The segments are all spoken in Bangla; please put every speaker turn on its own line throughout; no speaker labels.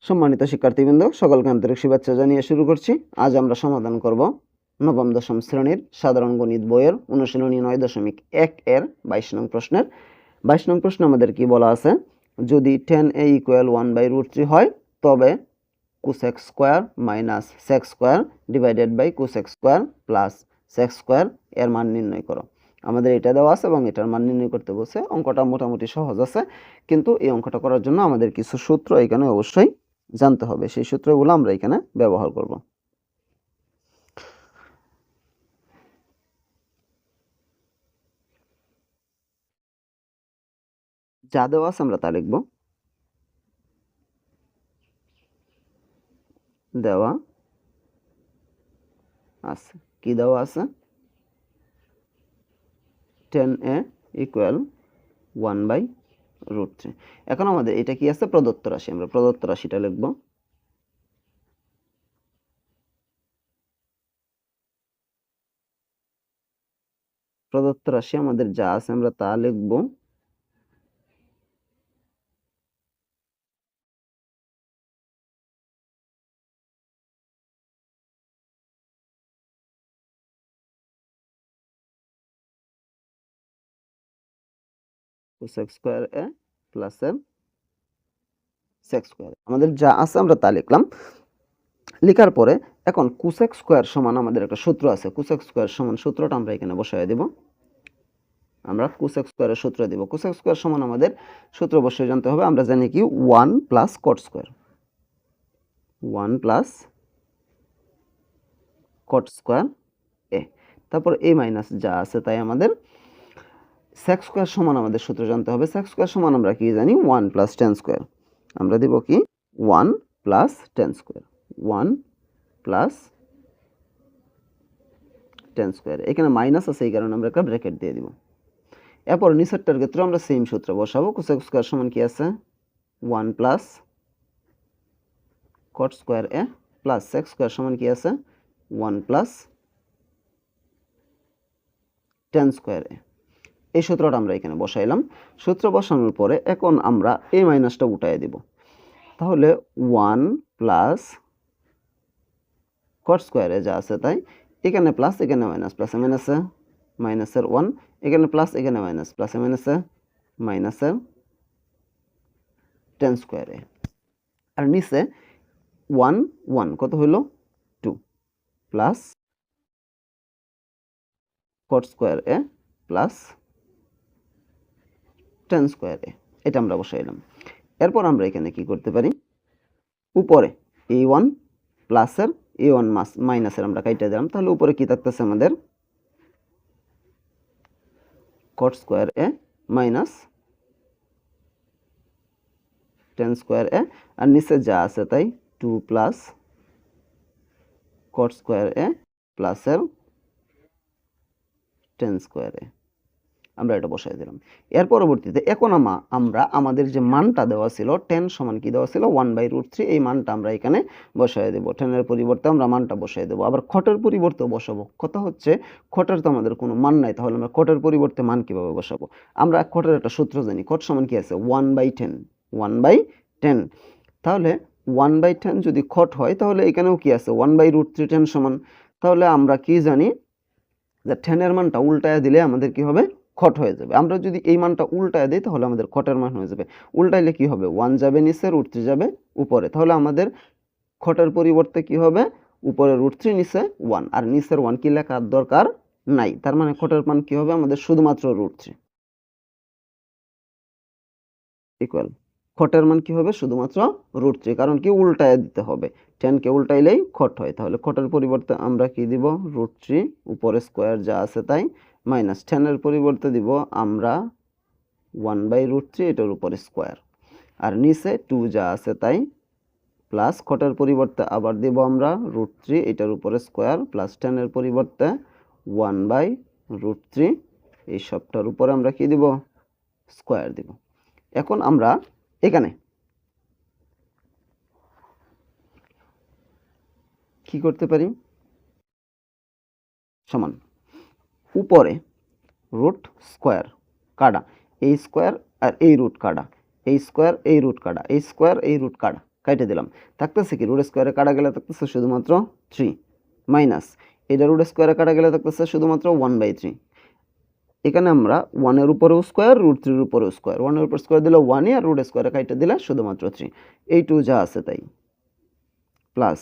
সম্মানিত শিক্ষার্থীবৃন্দ, সকলকে আন্তরিক শুভেচ্ছা জানিয়ে শুরু করছি। আজ আমরা সমাধান করব নবম দশম শ্রেণীর সাধারণ গণিত বইয়ের অনুশীলনী 9.1 এর 22 নং প্রশ্নের 22 নং প্রশ্ন আমাদের কি বলা আছে, যদি 10a = 1/√3 হয় তবে cosec square minus sec square divided by cosec square plus sec square এর মান নির্ণয় করো। আমাদের এটা দেওয়া আছে এবং এটার মান নির্ণয় করতে বলছে। অঙ্কটা মোটামুটি সহজ আছে, কিন্তু এই অঙ্কটা করার জন্য আমাদের কিছু সূত্র এখানে অবশ্যই জানতে হবে। সেই সূত্রগুলো আমরা এখানে ব্যবহার করব। যা দেওয়া আছে আমরা তা লিখব। দেওয়া আছে, কি দেওয়া আছে? 10a = 1/√3। এখন আমাদের এটা কি আছে? প্রদত্ত রাশি। আমরা প্রদত্ত রাশিটা লিখব। প্রদত্ত রাশি আমাদের যা আছে আমরা তা লিখব। cosec square a plus sec square. আমাদের যা আছে আমরা তা লিখলাম। লেখার পরে এখন cosec স্কয়ার সমান আমাদের একটা সূত্র আছে। cosec স্কয়ার সমান সূত্রটা আমরা এখানে বসায় দেব। আমরা cosec স্কয়ারের সূত্র দেব। cosec স্কয়ার সমান আমাদের সূত্র অবশ্যই জানতে হবে। আমরা জানি কি 1 plus cot square. 1 plus cot square a। তারপর a মাইনাস যা আছে তাই আমাদের sec স্কয়ার সমান আমাদের সূত্র জানতে হবে। sec স্কয়ার সমান আমরা কি জানি 1 প্লাস tan স্কয়ার। আমরা দেব কি 1 plus tan square. 1 plus tan square. এখানে মাইনাস আছে, এই কারণে আমরা একটা ব্র্যাকেট দিয়ে দিব। এরপর নিচেরটার ক্ষেত্রে আমরা সেম সূত্র বসাবো। cosec স্কয়ার সমান কি আছে 1 plus cot square a plus sec square সমান কি আছে 1 প্লাস tan স্কয়ার a। এই সূত্রটা আমরা এখানে বসাইলাম। সূত্র বসানোর পরে এখন আমরা a মাইনাসটা উঠায় দেব। তাহলে 1 প্লাস cot স্কয়ার a যা আছে তাই, এখানে প্লাস এখানে মাইনাস, প্লাসে মাইনাসে মাইনাসের 1, এখানে প্লাস এখানে মাইনাস, প্লাসে মাইনাসে মাইনাসের tan স্কয়ার a। আর নিচে 1 1 কত হলো 2 plus cot square a plus tan square a। এটা আমরা বসাইলাম। এরপর আমরা এখানে কি করতে পারি, উপরে a1 প্লাসের a1 মাইনাসের আমরা কাইটা দিলাম। তাহলে উপরে কি থাকতেছে আমাদের cot square a minus tan square a। আর নিচে যা আছে তাই 2 প্লাস cot স্কয়ার a প্লাসের tan স্কয়ার a। আমরা এটা বসাই দিলাম। এর পরবর্তীতে এখন আমরা আমাদের যে মানটা দেওয়া ছিল 10 সমান কি দেওয়া ছিল 1/√3, এই মানটা আমরা এখানে বসাই দেব। 10 এর পরিবর্তে আমরা মানটা বসাই দেব। আবার খটের পরিবর্তেও বসাবো। কথা হচ্ছে খটের তো আমাদের কোনো মান নাই, তাহলে আমরা খটের পরিবর্তে মান কিভাবে বসাবো? আমরা খটের একটা সূত্র জানি। খট সমান কি আছে 1/10। 1/10। তাহলে 1/10 যদি খট হয় তাহলে এখানেও কি আছে 1/√3 10 সমান। তাহলে আমরা কি জানি যে 10 এর মানটা উল্টায় দিলে আমাদের কি হবে খট হয়ে যাবে। আমরা যদি এই মানটা উল্টায় দিই তাহলে আমাদের খটের মান হয়ে যাবে। উল্টাইলে কি হবে 1 যাবে নিচে, √3 যাবে উপরে। তাহলে আমাদের খটের পরিবর্তে কি হবে উপরে √3 নিচে 1, আর নিচের 1 কি লেখার দরকার নাই। তার মানে খটের মান কি হবে আমাদের শুধুমাত্র √3 ইকুয়াল খটের মান কি হবে শুধুমাত্র √3, কারণ কি উল্টায় দিতে হবে। 10 কে উল্টাইলেই খট হয়। তাহলে খটের পরিবর্তে আমরা কি দিব √3 উপরে স্কয়ার যা আছে তাই মাইনাস 10 এর পরিবর্তে দিব আমরা 1/√3 এটার উপরে স্কয়ার, আর নিচে 2 যা আছে তাই প্লাস খটের পরিবর্তে আবার দিব আমরা √3 এটার উপরে স্কয়ার প্লাস 10 এর পরিবর্তে 1/√3 এই সবটার উপরে আমরা কি দিব স্কয়ার দিব। এখন আমরা এখানে কি করতে পারি, সমান উপরে রুট স্কয়ার কাটা, এই স্কয়ার আর এই রুট কাটা, এই স্কয়ার এই রুট কাটা, এই স্কয়ার এই রুট কাটা, কাটে দিলাম, থাকতেছে কি রুট স্কোয়ারে কাটা গেলে থাকতেছে শুধুমাত্র 3 মাইনাস এটা রুট স্কোয়ারে কাটা গেলে থাকতেছে শুধুমাত্র 1/3। এখানে আমরা 1 এর উপরেও স্কোয়ার রুট 3 এর উপরেও স্কোয়ার, 1 এর উপর স্কোয়ার দিলে 1 আর রুট স্কোয়ারে কাটে দিলে শুধুমাত্র 3, এই 2 যা আছে তাই প্লাস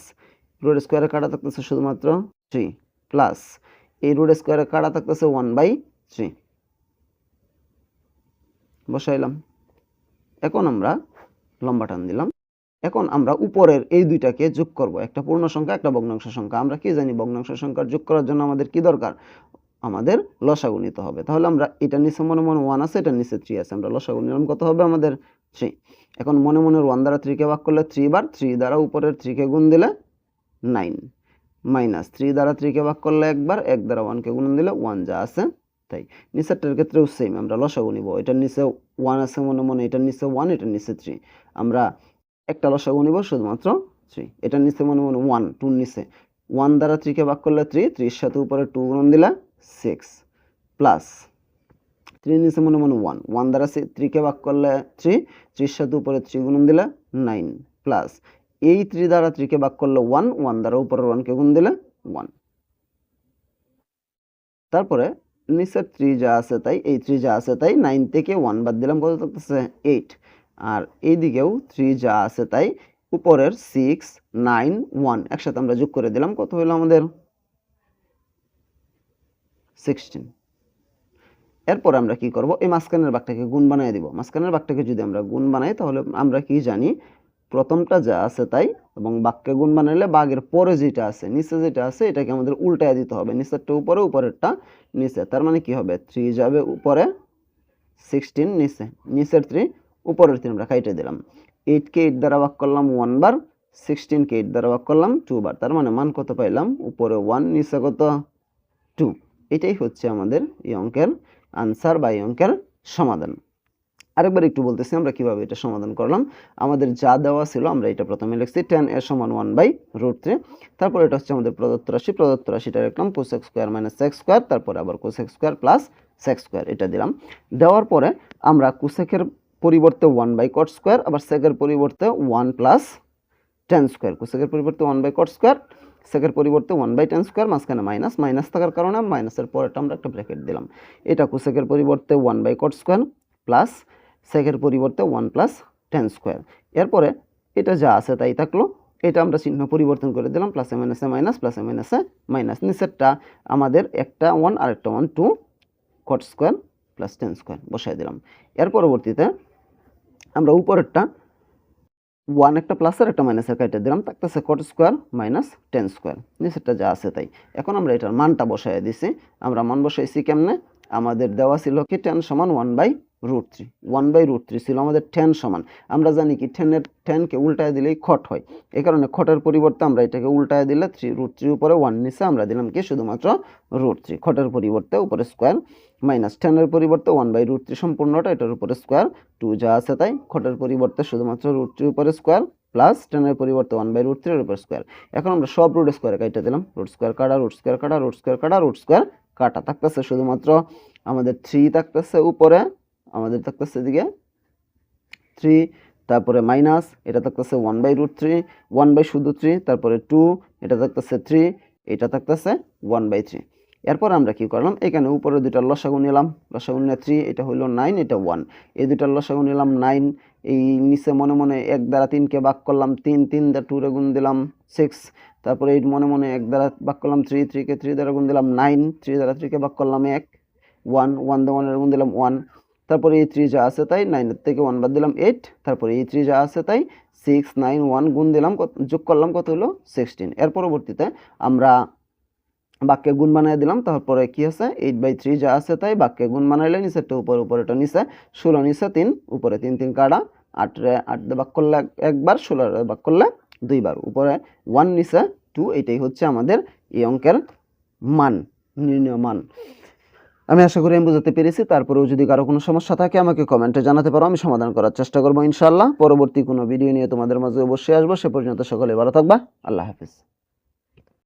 রুট স্কোয়ারে কাটা থাকতেছে শুধুমাত্র 3 প্লাস এই রুট স্কোয়ারে কাটা থাকতেছে 1/3 বসাইলাম। এখন আমরা লম্বা টান দিলাম। এখন আমরা উপরের এই দুইটাকে যোগ করব, একটা পূর্ণ সংখ্যা একটা ভগ্নাংশ সংখ্যা। আমরা কি জানি ভগ্নাংশ সংখ্যার যোগ করার জন্য আমাদের কি দরকার, আমাদের লসাগু নিতে হবে। তাহলে আমরা এটা নিচে মনে মনে 1 আছে, এটা নিচে 3 আছে, আমরা লসাগু নিলাম কত হবে আমাদের 3। এখন মনে মনে 1 দ্বারা 3 কে ভাগ করলে 3 বার, 3 দ্বারা উপরের 3 কে গুণ দিলে 9 মাইনাস 3 দ্বারা 3 কে ভাগ করলে একবার, 1 দ্বারা 1 কে গুণ দিলে 1 যা আছে তাই। নিচেরটার ক্ষেত্রেও সেম, আমরা লসাগু নিব। এটার নিচে 1 আছে মনে মনে, এটার নিচে 1, এটার নিচে 3, আমরা একটা লসাগু নিব শুধুমাত্র 3। এটার নিচে মনে মনে 1, 2 নিচে 1 দ্বারা 3 কে ভাগ করলে 3, 3 এর সাথে উপরে 2 গুণ দিলে 6 প্লাস 3 নিচে মনে মনে 1, 1 দ্বারা 3 কে ভাগ করলে 3, 3 এর সাথে উপরে 3 গুণ দিলে 9 প্লাস এই 3 দ্বারা 3 কে ভাগ করলে 1, 1 দ্বারা উপরের 1 কে গুণ দিলে 1। তারপরে নিচের 3 যা আছে তাই, এই 3 যা আছে তাই, 9 থেকে 1 বাদ দিলাম কত থাকতেছে 8, আর এইদিকেও 3 যা আছে তাই, উপরের 6, 9, 1 একসাথে আমরা যোগ করে দিলাম, কত হলো আমাদের 16। এরপর আমরা কি করব, এই মাঝখানের ভাগটাকে গুণ বানিয়ে দিব। মাঝখানের ভাগটাকে যদি আমরা গুণ বানাই তাহলে আমরা কি জানি, প্রথমটা যা আছে তাই এবং বাক্যে গুণ বানাইলে বাঘের পরে যেটা আছে নিচে যেটা আছে এটাকে আমাদের উল্টায় দিতে হবে, নিচেরটা উপরে উপরেরটা নিচে। তার মানে কি হবে 3 যাবে উপরে 16 নিচে, নিচের 3 উপরের 3 আমরা কাটে দিলাম। 8 কে 8 দ্বারা ভাগ করলাম 1 বার, 16 কে 8 দ্বারা ভাগ করলাম 2 বার, তার মানে মান কত পাইলাম উপরে 1 নিচে কত 2। এটাই হচ্ছে আমাদের এই অঙ্কের আনসার বা এই অঙ্কের সমাধান। আরেকবার একটু বলতেছি আমরা কিভাবে এটা সমাধান করলাম। আমাদের যা দেওয়া ছিল আমরা এটা প্রথমে লিখছি 10 এর সমান 1/√3, তারপর এটা হচ্ছে আমাদের প্রদত্ত রাশি, প্রদত্ত রাশিটা লিখলাম cos x square minus x square, তারপরে আবার cos x square plus sec square এটা দিলাম। দেওয়ার পরে আমরা cosec এর পরিবর্তে 1/cot স্কয়ার, আবার sec এর পরিবর্তে 1 প্লাস tan স্কয়ার, cosec এর পরিবর্তে 1/cot স্কয়ার, sec এর পরিবর্তে 1/tan স্কয়ার, মাঝখানে মাইনাস, মাইনাস থাকার কারণে মাইনাসের পরেটা আমরা একটা ব্র্যাকেট দিলাম। এটা cosec এর পরিবর্তে 1/cot স্কয়ার প্লাস sec এর পরিবর্তে 1 প্লাস tan স্কয়ার। এরপরে এটা যা আছে তাই থাকলো, এটা আমরা চিহ্ন পরিবর্তন করে দিলাম, প্লাসে মাইনাসে মাইনাস, প্লাসে মাইনাসে মাইনাস। নিচেরটা আমাদের একটা 1 আর একটা 1, 2 cot square plus tan square বসাই দিলাম। এর পরবর্তীতে আমরা উপরেরটা 1 একটা প্লাসের একটা মাইনাসের কাটে দিলাম, থাকতেছে cot square minus tan square, নিচেরটা যা আছে তাই। এখন আমরা এটার মানটা বসাই দিছি। আমরা মান বসাইছি কেমনে, আমাদের দেওয়া ছিল কি tan সমান 1/√3, 1/√3 ছিল আমাদের tan সমান। আমরা জানি কি tan কে উল্টায় দিলেই খট হয়, এই কারণে খটের পরিবর্তে আমরা এটাকে উল্টায় দিলে √3 উপরে 1 নিচে আমরা দিলাম কি শুধুমাত্র √3, খটের পরিবর্তে উপরে স্কয়ার মাইনাস tan এর পরিবর্তে 1/√3 সম্পূর্ণটা, এটার উপরে স্কয়ার, 2 যা আছে তাই, খটের পরিবর্তে শুধুমাত্র √3 উপরে স্কয়ার প্লাস tan এর পরিবর্তে 1/√3 এর উপর স্কয়ার। এখন আমরা সব রুট স্কয়ারে কাটে দিলাম, রুট স্কয়ার কাটা, রুট স্কয়ার কাটা, রুট স্কয়ার কাটা, রুট স্কয়ার কাটা, থাকতেছে শুধুমাত্র আমাদের 3 থাকতেছে উপরে, আমাদের থাকতেছে এদিকে 3, তারপরে মাইনাস এটা থাকতেছে 1/√3, 1/3, তারপরে 2, এটা থাকতেছে 3, এটা থাকতেছে 1/3। এরপর আমরা কি করলাম, এখানে উপরে দুইটার লসাগু নিলাম, লসাগু নিয়ে 3, এটা হইলো 9, এটা 1, এই দুইটার লসাগু নিলাম 9, এই নিচে মনে মনে 1 দ্বারা 3 কে ভাগ করলাম 3, 3 দ্বারা 2 রে গুণ দিলাম 6, তারপরে এই মনে মনে 1 দ্বারা ভাগ করলাম 3, 3 কে 3 দ্বারা গুণ দিলাম 9, 3 দ্বারা 3 কে ভাগ করলাম 1, 1, 1 দ্বারা 1 এর গুণ দিলাম 1, তারপরে এই 3 যা আছে তাই, 9 এর থেকে 1 বাদ দিলাম 8, তারপরে এই 3 যা আছে তাই 6, 9, 1 গুণ দিলাম, যোগ করলাম কত হলো 16। এর পরবর্তীতে আমরা বাক্যে গুণ বানিয়ে দিলাম, তারপরে কি আছে 8/3 যা আছে তাই, বাক্যে গুণ বানাইলে নিচেরটা উপরে, উপরেটা নিচে, 16 নিচে 3 উপরে 3, 3 কাটা, 8 দিয়ে ভাগ করলে একবার, 16 ভাগ করলে 2 বার, উপরে 1 নিচে 2, এটাই হচ্ছে আমাদের এই অঙ্কের মান, নির্ণয় মান। আমি আশা করি আমি বুঝাতে পেরেছি। তারপরেও যদি কারো কোনো সমস্যা থাকে আমাকে কমেন্টে জানাতে পারো, আমি সমাধান করার চেষ্টা করবো ইনশাআল্লাহ। পরবর্তী কোনো ভিডিও নিয়ে তোমাদের মাঝে অবশ্যই আসবো। সে পর্যন্ত সকলে ভালো থাকবা। আল্লাহ হাফেজ।